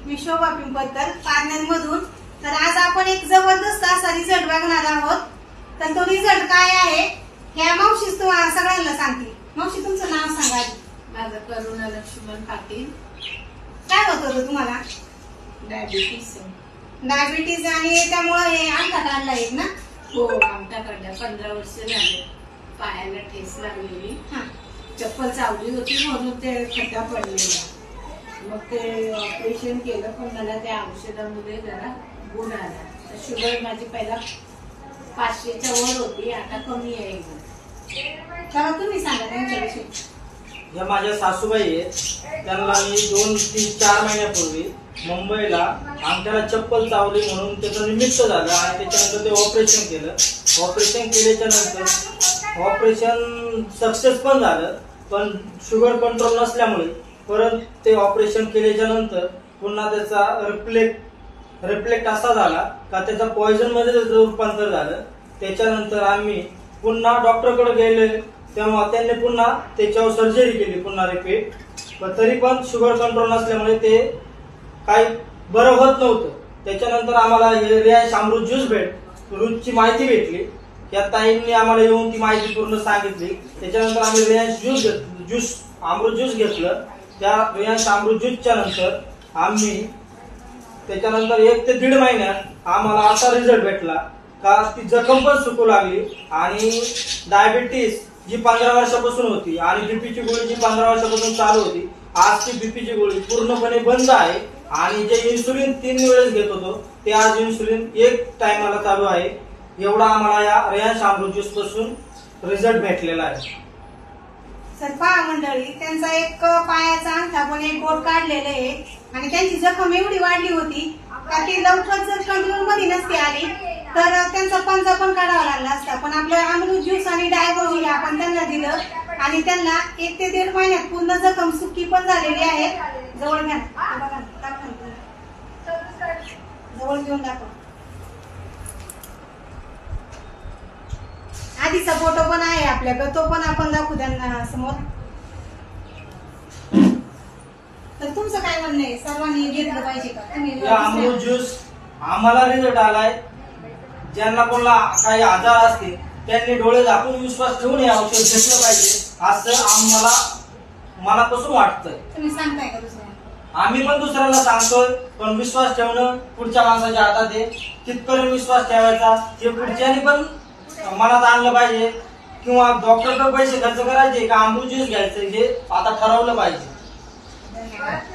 मी शोभा पिंपळकर पारनेरमधून। तर आज आपण एक जबरदस्त असा रिझल्ट बघणार आहोत। तर तो रिझल्ट काय आहे ह्या मावशीच तुम्हाला सगळ्यांना सांगते। मावशी तुमचं नाव सांगा। माझं करुणा लक्ष्मण पाटील। काय होतं तुम्हाला? डायबिटीज आणि त्यामुळे हे आमटा काढला आहे ना? हो, आमटा काढला। 15 वर्ष झाले। पायाला ठेस लागलेली, चप्पल चावली होती म्हणून ते खड्डा पडलेला। मग ते ऑपरेशन केलं, पण मला त्या औषधामध्ये जरा गुण आला। तर शुगर माझी पहिला 500च्या वर होती, आता कमी आहे एकदम। तर तुम्ही सांगा त्यांच्याविषयी। या माझ्या सासूबाई आहेत, त्यांना मी 2-3-4 महिन्यापूर्वी मुंबईला अंगठ्याला चप्पल चावली म्हणून त्याचं निमित्त झालं आणि त्याच्यानंतर ते ऑपरेशन केलं। ऑपरेशन केल्याच्या नंतर ऑपरेशन सक्सेस पण झालं, पण शुगर कंट्रोल नसल्यामुळे परत ते ऑपरेशन केल्याच्या नंतर पुन्हा त्याचा रिफ्लेक्ट असा झाला का त्याचा पॉइझन मध्ये रूपांतर झालं। त्याच्यानंतर आम्ही पुन्हा डॉक्टरकडे गेले, तेव्हा त्यांनी पुन्हा त्याच्यावर सर्जरी केली, पुन्हा रिपीट। पण तरी पण शुगर कंट्रोल नसल्यामुळे ते काही बरं होत नव्हतं। त्याच्यानंतर आम्हाला हे रियाज अमृत ज्यूसची माहिती भेटली। या ताईंनी आम्हाला येऊन ती माहिती पूर्ण सांगितली। त्याच्यानंतर आम्ही रियाज अमृत ज्यूस घेतलं। त्या रियाज अमृत ज्यूसच्या नंतर आम्ही त्याच्यानंतर 1 ते 1.5 महिन्यात आम्हाला असा रिझल्ट भेटला का ती जखम पण सुकू लागली आणि डायबिटीस जी 15 वर्षापासून होती आणि बीपीची गोळी जी 15 वर्षापासून चालू होती, आज ती बीपीची गोळी पूर्णपणे बंद आहे। आणि जे इन्सुलिन 3 वेळेस घेत होतो ते आज इन्सुलिन 1 टाइमला चालू आहे। एवढा आम्हाला या रियाज अमृत ज्यूस पासून रिझल्ट भेटलेला आहे। सर पहा मंडळी, त्यांचा एक पायाचा अंगठा पण एक बोट काढलेले आहे आणि त्यांची जखम एवढी वाढली होती का ती लवकर जर कंट्रोल मध्ये नसती आली तर त्यांचा पंजा पण काढावा लागला असता। पण आपलं अमृत ज्यूस आणि डायबोजी आपण त्यांना दिलं आणि त्यांना 1 ते 1.5 महिन्यात पूर्ण जखम सुकी पण झालेली आहे। जवळ घ्या, जवळ घेऊन दाखवा। आधीचा फोटो पण आहे आपल्याकडे, तो पण आपण दाखवू त्यांना समोर। तर तुमचं काय म्हणणं आहे, सर्वांनी घेतलं पाहिजे का? तुम्ही अमृत ज्यूस आम्हाला रिझल्ट आलाय। ज्यांना कोणाला काही आजार असतील त्यांनी डोळे झाकून विश्वास ठेवून हे औषध घेतलं पाहिजे असं आम्हाला मनापासून वाटतंय। तुम्ही सांगताय का दुसऱ्यांना? आम्ही पण दुसऱ्याला सांगतोय, पण विश्वास ठेवणं पुढच्या माणसाच्या हातात आहे। कितपर्यंत विश्वास ठेवायचा हे पुढच्याने पण मनात आणलं पाहिजे, किंवा डॉक्टरकडे पैसे खर्च करायचे का अमृत ज्यूस घ्यायचं हे आता ठरवलं पाहिजे। धन्यवाद।